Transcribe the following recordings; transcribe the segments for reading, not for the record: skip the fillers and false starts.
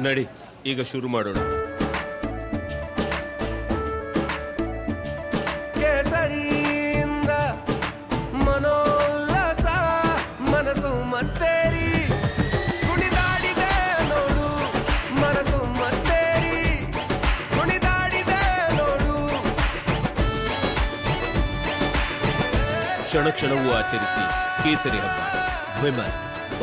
ನಡಿ ಈಗ ಶುರು ಮಾಡೋಣ. ಕೇಸರಿಯಿಂದ ಮನೋಲ್ಲಾಸ ಮನಸ್ಸು ಮತ್ತೇರಿ ಕುಣಿದಾಡಿದೆ ನೋಡು, ಮನಸ್ಸು ಮತ್ತೇರಿ ಕುಣಿದಾಡಿದೆ ನೋಡು. ಕ್ಷಣ ಕ್ಷಣವೂ ಆಚರಿಸಿ ಕೇಸರಿ ಹಬ್ಬ. ವಿಮಲ್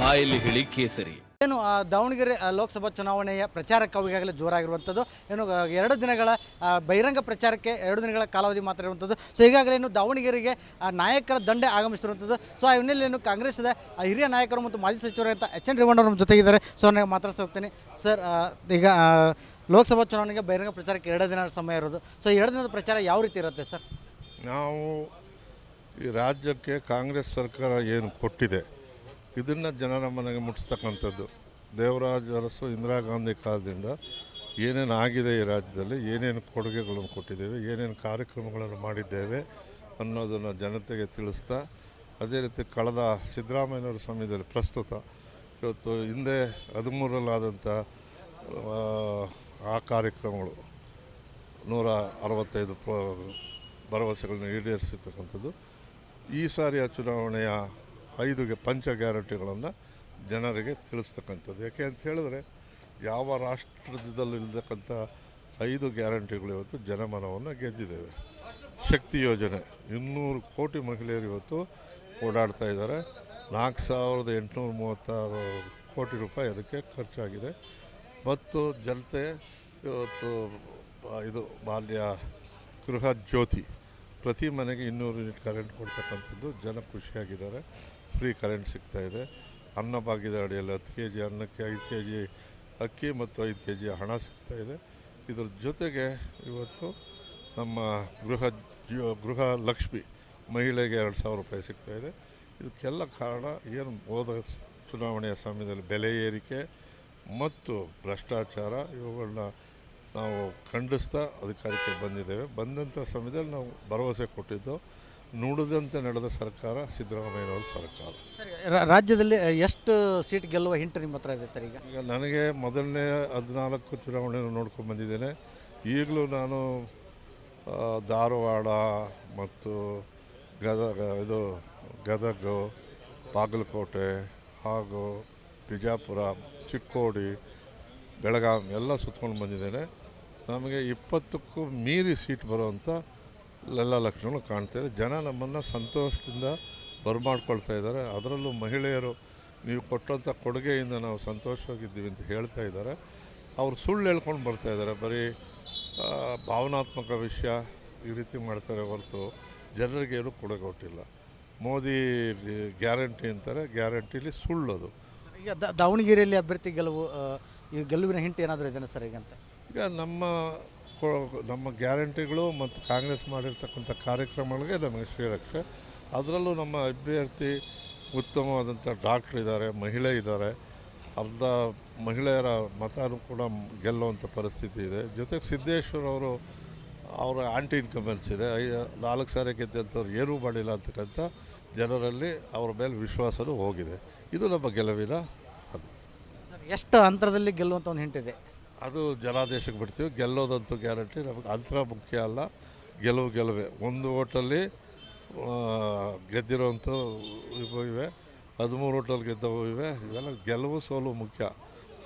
ಬಾಯಲ್ಲಿ ಹೇಳಿ ಕೇಸರಿ. ಏನು ದಾವಣಗೆರೆ ಲೋಕಸಭಾ ಚುನಾವಣೆಯ ಪ್ರಚಾರಕ್ಕೆ ಈಗಾಗಲೇ ಜೋರಾಗಿರುವಂಥದ್ದು. ಏನು 2 ದಿನಗಳ ಬಹಿರಂಗ ಪ್ರಚಾರಕ್ಕೆ 2 ದಿನಗಳ ಕಾಲಾವಧಿ ಮಾತ್ರ ಇರುವಂಥದ್ದು. ಸೊ ಈಗಾಗಲೇ ಏನು ದಾವಣಗೆರೆಗೆ ನಾಯಕರ ದಂಡೆ ಆಗಮಿಸಿರುವಂಥದ್ದು. ಸೊ ಆ ಹಿನ್ನೆಲೆಯಲ್ಲಿ ಏನು ಕಾಂಗ್ರೆಸ್ದ ಹಿರಿಯ ನಾಯಕರು ಮತ್ತು ಮಾಜಿ ಸಚಿವರಂತ ಎಚ್ ಎನ್ ರೇವಣ್ಣ ನಮ್ಮ ಜೊತೆಗಿದ್ದಾರೆ. ಸೊ ನಾನು ಮಾತಾಡ್ತಾ ಹೋಗ್ತೀನಿ. ಸರ್, ಈಗ ಲೋಕಸಭಾ ಚುನಾವಣೆಗೆ ಬಹಿರಂಗ ಪ್ರಚಾರಕ್ಕೆ 2 ದಿನ ಸಮಯ ಇರೋದು. ಸೊ 2 ದಿನದ ಪ್ರಚಾರ ಯಾವ ರೀತಿ ಇರುತ್ತೆ ಸರ್? ನಾವು ಈ ರಾಜ್ಯಕ್ಕೆ ಕಾಂಗ್ರೆಸ್ ಸರ್ಕಾರ ಏನು ಕೊಟ್ಟಿದೆ ಇದನ್ನು ಜನರ ಮನೆಗೆ ಮುಟ್ಟಿಸ್ತಕ್ಕಂಥದ್ದು. ದೇವರಾಜ ಅರಸು, ಇಂದಿರಾ ಗಾಂಧಿ ಕಾಲದಿಂದ ಏನೇನು ಆಗಿದೆ ಈ ರಾಜ್ಯದಲ್ಲಿ, ಏನೇನು ಕೊಡುಗೆಗಳನ್ನು ಕೊಟ್ಟಿದ್ದೇವೆ, ಏನೇನು ಕಾರ್ಯಕ್ರಮಗಳನ್ನು ಮಾಡಿದ್ದೇವೆ ಅನ್ನೋದನ್ನು ಜನತೆಗೆ ತಿಳಿಸ್ತಾ, ಅದೇ ರೀತಿ ಕಳೆದ ಸಿದ್ದರಾಮಯ್ಯನವರ ಸಮಯದಲ್ಲಿ ಪ್ರಸ್ತುತ ಇವತ್ತು ಹಿಂದೆ 13ರಲ್ಲಾದಂಥ ಆ ಕಾರ್ಯಕ್ರಮಗಳು 165 ಭರವಸೆಗಳನ್ನು ಈಡೇರಿಸಿರ್ತಕ್ಕಂಥದ್ದು. ಈ ಸಾರಿಯ ಚುನಾವಣೆಯ 5 ಪಂಚ ಗ್ಯಾರಂಟಿಗಳನ್ನು ಜನರಿಗೆ ತಿಳಿಸ್ತಕ್ಕಂಥದ್ದು. ಯಾಕೆ ಅಂತ ಹೇಳಿದ್ರೆ ಯಾವ ರಾಷ್ಟ್ರದಲ್ಲೂ ಇಲ್ಲತಕ್ಕಂಥ 5 ಗ್ಯಾರಂಟಿಗಳು ಇವತ್ತು ಜನಮನವನ್ನು ಗೆದ್ದಿದ್ದೇವೆ. ಶಕ್ತಿ ಯೋಜನೆ 200 ಕೋಟಿ ಮಹಿಳೆಯರು ಇವತ್ತು ಓಡಾಡ್ತಾ ಇದ್ದಾರೆ. 4836 ಕೋಟಿ ರೂಪಾಯಿ ಅದಕ್ಕೆ ಖರ್ಚಾಗಿದೆ. ಮತ್ತು ಜನತೆ ಇವತ್ತು ಇದು ಬಾಲ್ಯ ಗೃಹ ಜ್ಯೋತಿ ಪ್ರತಿ ಮನೆಗೆ 200 ಯೂನಿಟ್ ಕರೆಂಟ್ ಕೊಡ್ತಕ್ಕಂಥದ್ದು. ಜನ ಖುಷಿಯಾಗಿದ್ದಾರೆ. ಫ್ರೀ ಕರೆಂಟ್ ಸಿಗ್ತಾಯಿದೆ. ಅನ್ನಭಾಗ್ಯದ ಅಡಿಯಲ್ಲಿ 10 ಕೆ ಜಿ ಅನ್ನಕ್ಕೆ 5 ಕೆ ಜಿ ಅಕ್ಕಿ ಮತ್ತು 5 ಕೆ ಜಿ ಹಣ ಸಿಗ್ತಾಯಿದೆ. ಇದರ ಜೊತೆಗೆ ಇವತ್ತು ನಮ್ಮ ಗೃಹ ಲಕ್ಷ್ಮಿ ಮಹಿಳೆಗೆ 2000 ರೂಪಾಯಿ ಸಿಗ್ತಾಯಿದೆ. ಇದಕ್ಕೆಲ್ಲ ಕಾರಣ ಏನು ಹೋದ ಚುನಾವಣೆಯ ಸಮಯದಲ್ಲಿ ಬೆಲೆ ಏರಿಕೆ ಮತ್ತು ಭ್ರಷ್ಟಾಚಾರ ಇವುಗಳನ್ನ ನಾವು ಖಂಡಿಸ್ತಾ ಅಧಿಕಾರಕ್ಕೆ ಬಂದಿದ್ದೇವೆ. ಬಂದಂಥ ಸಮಯದಲ್ಲಿ ನಾವು ಭರವಸೆ ಕೊಟ್ಟಿದ್ದು ನುಡಿದಂತೆ ನಡೆದ ಸರ್ಕಾರ ಸಿದ್ದರಾಮಯ್ಯನವರ ಸರ್ಕಾರ. ರಾಜ್ಯದಲ್ಲಿ ಎಷ್ಟು ಸೀಟ್ ಗೆಲ್ಲುವ ಹಿಂಟು ನಿಮ್ಮ ಹತ್ರ ಇದೆ ಸರ್? ಈಗ ನನಗೆ ಮೊದಲನೇ 14 ಚುನಾವಣೆಯನ್ನು ನೋಡ್ಕೊಂಡು ಬಂದಿದ್ದೇನೆ. ಈಗಲೂ ನಾನು ಧಾರವಾಡ ಮತ್ತು ಗದಗ, ಬಾಗಲಕೋಟೆ ಹಾಗೂ ಬಿಜಾಪುರ, ಚಿಕ್ಕೋಡಿ, ಬೆಳಗಾಂ ಎಲ್ಲ ಸುತ್ಕೊಂಡು ಬಂದಿದ್ದೇನೆ. ನಮಗೆ 20ಕ್ಕೂ ಮೀರಿ ಸೀಟ್ ಬರುವಂಥ ಎಲ್ಲ ಲಕ್ಷಣಗಳು ಕಾಣ್ತಾಯಿದೆ. ಜನ ನಮ್ಮನ್ನು ಸಂತೋಷದಿಂದ ಬರಮಾಡ್ಕೊಳ್ತಾ ಇದ್ದಾರೆ. ಅದರಲ್ಲೂ ಮಹಿಳೆಯರು ನೀವು ಕೊಟ್ಟಂಥ ಕೊಡುಗೆಯಿಂದ ನಾವು ಸಂತೋಷವಾಗಿದ್ದೀವಿ ಅಂತ ಹೇಳ್ತಾ ಇದ್ದಾರೆ. ಅವರು ಸುಳ್ಳು ಹೇಳ್ಕೊಂಡು ಬರ್ತಾಯಿದ್ದಾರೆ. ಬರೀ ಭಾವನಾತ್ಮಕ ವಿಷಯ ಈ ರೀತಿ ಮಾಡ್ತಾರೆ ಹೊರತು ಜನರಿಗೆ ಏನು ಕೊಡುಗೆ ಕೊಟ್ಟಿಲ್ಲ. ಮೋದಿ ಗ್ಯಾರಂಟಿ ಅಂತಾರೆ, ಗ್ಯಾರಂಟಿಲಿ ಸುಳ್ಳದು. ಈಗ ದಾವಣಗೆರೆಯಲ್ಲಿ ಅಭ್ಯರ್ಥಿ ಗೆಲುವು, ಈ ಗೆಲುವಿನ ಹಿಂಟು ಏನಾದರೂ ಇದೆಯಾ ಸರ್ ಈಗಂತ? ಈಗ ನಮ್ಮ ಗ್ಯಾರಂಟಿಗಳು ಮತ್ತು ಕಾಂಗ್ರೆಸ್ ಮಾಡಿರ್ತಕ್ಕಂಥ ಕಾರ್ಯಕ್ರಮಗಳಿಗೆ ನಮಗೆ ಶ್ರೀರಕ್ಷೆ. ಅದರಲ್ಲೂ ನಮ್ಮ ಅಭ್ಯರ್ಥಿ ಉತ್ತಮವಾದಂಥ ಡಾಕ್ಟ್ರ್ ಇದ್ದಾರೆ, ಮಹಿಳೆ ಇದ್ದಾರೆ. ಅರ್ಧ ಮಹಿಳೆಯರ ಮತನೂ ಕೂಡ ಗೆಲ್ಲುವಂಥ ಪರಿಸ್ಥಿತಿ ಇದೆ. ಜೊತೆಗೆ ಸಿದ್ದೇಶ್ವರ್ ಅವರು ಅವರ ಆಂಟಿ ಇನ್ಕಮೆನ್ಸ್ ಇದೆ. 4 ಸಾರಿ ಗೆದ್ದಂಥವ್ರು ಏನೂ ಮಾಡಿಲ್ಲ ಅಂತಕ್ಕಂಥ ಜನರಲ್ಲಿ ಅವರ ಮೇಲೆ ವಿಶ್ವಾಸವೂ ಹೋಗಿದೆ. ಇದು ನಮ್ಮ ಗೆಲುವಿನ ಅದು. ಎಷ್ಟು ಅಂತರದಲ್ಲಿ ಗೆಲ್ಲುವಂಥ ಒಂದು ಹಿಂಟಿದೆ? ಅದು ಜನಾದೇಶಕ್ಕೆ ಬಿಡ್ತೀವಿ. ಗೆಲ್ಲೋದಂತೂ ಗ್ಯಾರಂಟಿ. ನಮಗೆ ಅಂತರ ಮುಖ್ಯ ಅಲ್ಲ, ಗೆಲುವೇ. 1 ಓಟಲ್ಲಿ ಗೆದ್ದಿರೋವಂಥ ಇವೆ, 13 ಓಟಲ್ಲಿ ಗೆದ್ದವು ಇವೆ. ಇವೆಲ್ಲ ಗೆಲುವು ಸೋಲು ಮುಖ್ಯ.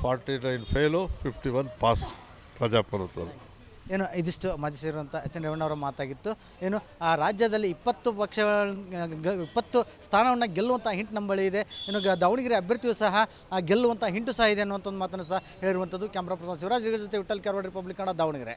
49 ಫೇಲು, 51 ಪಾಸ್ ಪ್ರಜಾಪ್ರಭುತ್ವದಲ್ಲಿ. ಏನು ಇದಿಷ್ಟು ಮಾಜಿ ಸೇರಿರುವಂಥ ಎಚ್ ಎನ್ ರೇವಣ್ಣ ಅವರ ಮಾತಾಗಿತ್ತು. ಏನು ಆ ರಾಜ್ಯದಲ್ಲಿ 20 ಸ್ಥಾನವನ್ನು ಗೆಲ್ಲುವಂಥ ಹಿಂಟ್ ನಮ್ಮ ಬಳಿ ಇದೆ. ಏನು ದಾವಣಗೆರೆ ಅಭ್ಯರ್ಥಿಯು ಸಹ ಗೆಲ್ಲುವಂಥ ಹಿಂಟು ಸಹ ಇದೆ ಅನ್ನುವಂಥ ಒಂದು ಮಾತನ್ನು ಸಹ ಹೇಳಿರುವಂಥದ್ದು. ಕ್ಯಾಮ್ರಾ ಪರ್ಸನ್ ಶಿವರಾಜ್ ಜೊತೆ ವಿಠಲ್ ಕೆರವಾಡ, ರಿಪಬ್ಲಿಕ್ ಕನ್ನಡ, ದಾವಣಗೆರೆ.